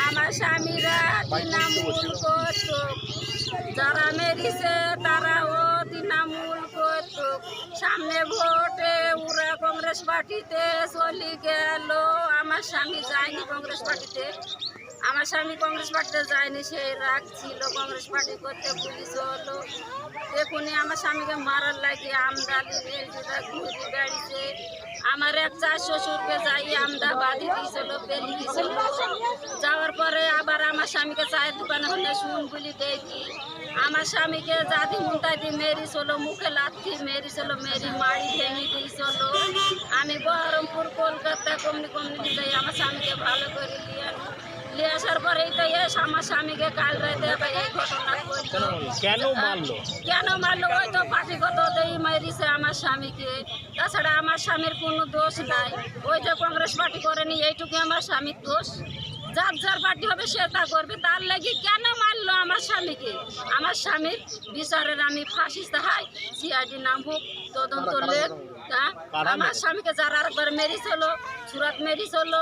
আমার স্বামীরা তৃণমূল করত, যারা মেরেছে তারাও তৃণমূল করত। সামনে ভোটে ওরা কংগ্রেস পার্টিতে চলে গেল। আমার স্বামী যায়নি কংগ্রেস পার্টিতে, আমার স্বামী কংগ্রেস পার্টিতে যায়নি, সেই রাগ ছিল কংগ্রেস পার্টি করতে। পুলিশ হলো এখনই আমার স্বামীকে মারার লাগে আমদানি ঘুরে বেড়িয়েছে। আমার এক চার শ্বশুরকে যাই আমদা বাঁধি দিয়েছিল, পেলি দিয়েছিল। যাওয়ার পরে আবার আমার স্বামীকে চায়ের দোকানে হলে শুন বলি দেখি আমার স্বামীকে জাতি মুন্তাদি মেরিছিল, মুখে লাথি মেরিছিল, মেরি মাড়ি ভেঙে দিয়েছিল। আমি বহরমপুর কলকাতা কমনি যাই আমার স্বামীকে ভালো করে নিয়ে আসার পরেই তো আমার স্বামীকে কাল রাতে এই ঘটনা কেন মারলো? ওই তো পার্টিগত মেরিছে আমার স্বামীকে। তাছাড়া আমার স্বামীর কোনো দোষ নাই, ওই যে কংগ্রেস পার্টি করেনি এইটুকু আমার স্বামীর দোষ। যার যার পার্টি হবে সে তা করবে, তার লাগি কেন মারলো আমার স্বামীকে? আমার স্বামীর বিচারের আমি ফাঁসি চাই, সিআইডি নাম হোক, তদন্ত লেখ। আমার স্বামীকে যারা আরেকবার মেরিস হলো, সুরাত মেরিস হলো,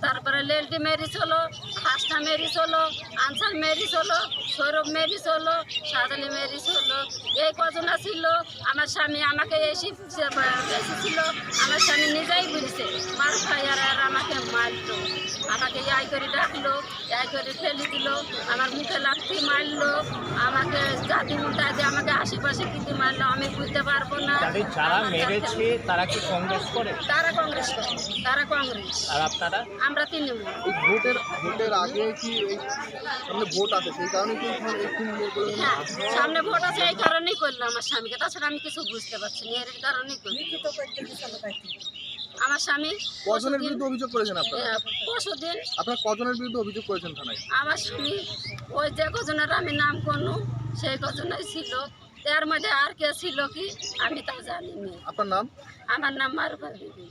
তারপরে লেলটি মেরিস হলো, হাসনা মেরিস হলো, আনসার মেরিস হলো, সৌরভ মেরিস হলো, সাজালি মেরিস হলো। এই কজনা ছিল। আমার স্বামী আমাকে এসেছিল, আমার স্বামী নিজেই বলছে মার ভাইয়ার আর আমাকে মারলো, আমাকে এই করে ডাকলো, এই করে ফেলে দিল, আমার মুখে লাথি মারলো, আমাকে জাতি মুন্টা দিয়ে আমাকে আশেপাশে কিন্তু মারলো, আমি বুঝতে পারবো না। যারা মেরেছে তারা কি কংগ্রেস করে? তারা কংগ্রেস করে, তারা কংগ্রেস। আর আপনারা? আমরা তৃণমূল। ভোটের আগে কি সামনে ভোট আছে সেই কারণে কি হ্যাঁ, সামনে ভোট আছে এই কারণেই করলো আমার স্বামীকে, তাছাড়া আমি কিছু বুঝতে পারছি না, এর কারণেই করলো। আমার স্বামী কজনের বিরুদ্ধে অভিযোগ করেছেন আপনারা? পরশুদিন। আপনারা কজনের বিরুদ্ধে অভিযোগ করেছেন থানায়? আমার স্বামী ওই যে কজনের আমি নাম করলু সেই কজনই ছিল, এর মধ্যে আর কে ছিল কি আমি তা জানি না। আপনার নাম? আমার নাম মারুফা বিবি।